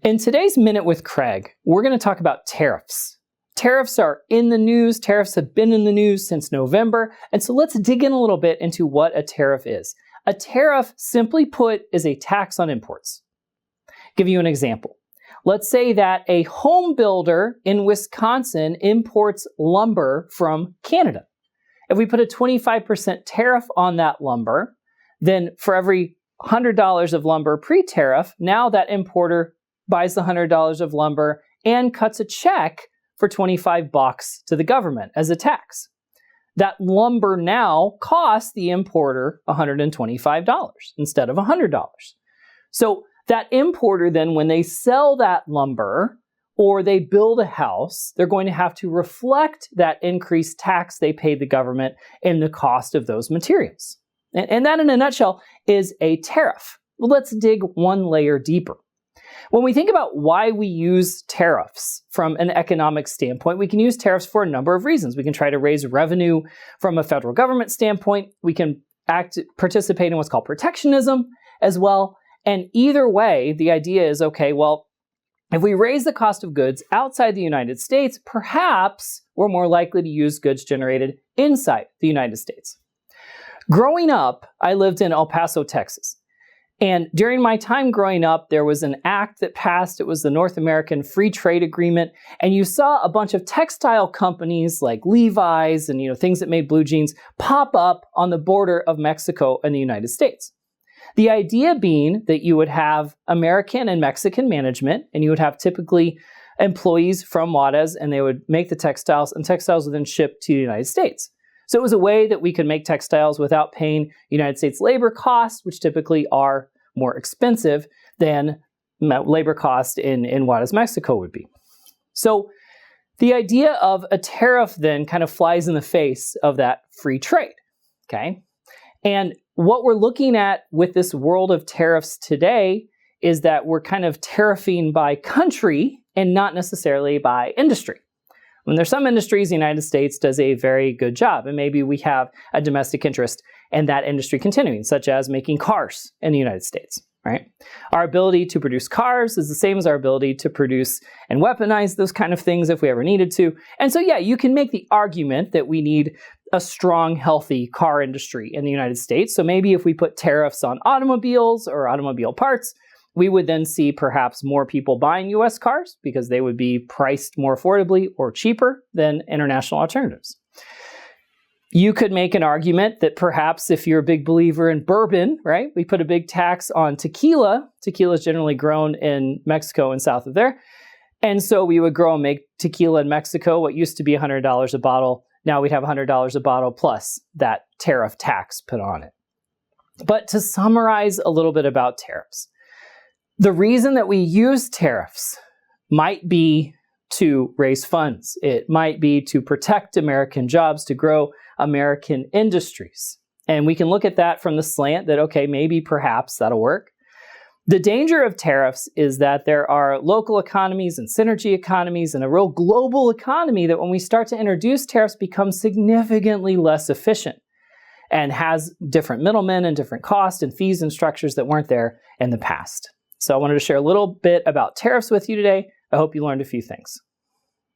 In today's Minute with Craig, we're going to talk about tariffs. Tariffs are in the news. Tariffs have been in the news since November. And so let's dig in a little bit into what a tariff is. A tariff, simply put, is a tax on imports. Give you an example. Let's say that a home builder in Wisconsin imports lumber from Canada. If we put a 25% tariff on that lumber, then for every $100 of lumber pre-tariff, now that importer buys the $100 of lumber and cuts a check for $25 to the government as a tax. That lumber now costs the importer $125 instead of $100. So that importer then, when they sell that lumber or they build a house, they're going to have to reflect that increased tax they paid the government in the cost of those materials. And that, in a nutshell, is a tariff. Well, let's dig one layer deeper. When we think about why we use tariffs from an economic standpoint, we can use tariffs for a number of reasons. We can try to raise revenue from a federal government standpoint. We can participate in what's called protectionism as well. And either way, the idea is, okay, well, if we raise the cost of goods outside the United States, perhaps we're more likely to use goods generated inside the United States. Growing up, I lived in El Paso, Texas. And during my time growing up, there was an act that passed. It was the North American Free Trade Agreement. And you saw a bunch of textile companies like Levi's and things that made blue jeans pop up on the border of Mexico and the United States. The idea being that you would have American and Mexican management, and you would have typically employees from Juarez, and they would make the textiles, and textiles would then ship to the United States. So it was a way that we could make textiles without paying United States labor costs, which typically are more expensive than labor costs in Juarez, Mexico would be. So the idea of a tariff then kind of flies in the face of that free trade, okay? And what we're looking at with this world of tariffs today is that we're kind of tariffing by country and not necessarily by industry. When there's some industries, the United States does a very good job, and maybe we have a domestic interest in that industry continuing, such as making cars in the United States, right? Our ability to produce cars is the same as our ability to produce and weaponize those kind of things if we ever needed to. And so, yeah, you can make the argument that we need a strong, healthy car industry in the United States. So maybe if we put tariffs on automobiles or automobile parts, we would then see perhaps more people buying U.S. cars because they would be priced more affordably or cheaper than international alternatives. You could make an argument that perhaps if you're a big believer in bourbon, right, we put a big tax on tequila. Tequila is generally grown in Mexico and south of there. And so we would grow and make tequila in Mexico, what used to be $100 a bottle. Now we'd have $100 a bottle plus that tariff tax put on it. But to summarize a little bit about tariffs, the reason that we use tariffs might be to raise funds. It might be to protect American jobs, to grow American industries. And we can look at that from the slant that, okay, maybe perhaps that'll work. The danger of tariffs is that there are local economies and synergy economies and a real global economy that when we start to introduce tariffs becomes significantly less efficient and has different middlemen and different costs and fees and structures that weren't there in the past. So I wanted to share a little bit about tariffs with you today. I hope you learned a few things.